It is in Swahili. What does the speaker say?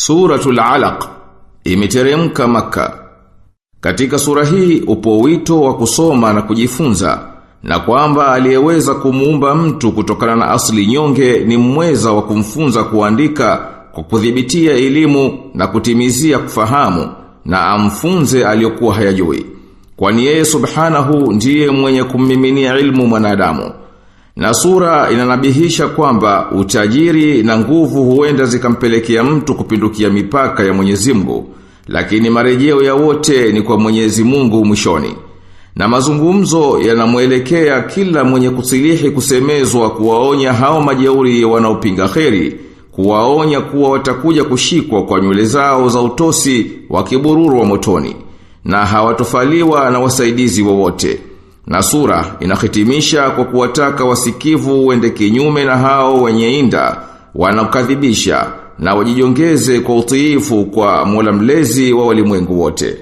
Suratul Alaq imeteremka Makka. Katika sura hii upo wito wa kusoma na kujifunza, na kwamba aliyeweza kumuumba mtu kutokana na asili nyonge ni mweza wa kumfunza kuandika kwa kudhibitia elimu na kutimizia kufahamu, na amfunze aliyokuwa hayajui. Kwani yeye subhanahu ndiye mwenye kummiminia ilmu mwanadamu. Na sura inanabihisha kwamba utajiri na nguvu huenda zikampelekea mtu kupindukia mipaka ya Mwenyezi Mungu, lakini marejeo ya wote ni kwa Mwenyezi Mungu mwishoni. Na mazungumzo yanamuelekea kila mwenye kusilihi kusemezwa kuwaonya hao majeuri wanaopinga kheri, kuwaonya kuwa watakuja kushikwa kwa nywele zao za utosi wakibururu wa motoni, na hawatofaliwa na wasaidizi wowote. Na sura inahitimisha kwa kuwataka wasikivu wende kinyume na hao wenye inda wanakadhibisha, na wajijongeze kwa utiifu kwa Mola mlezi wa walimwengu wote.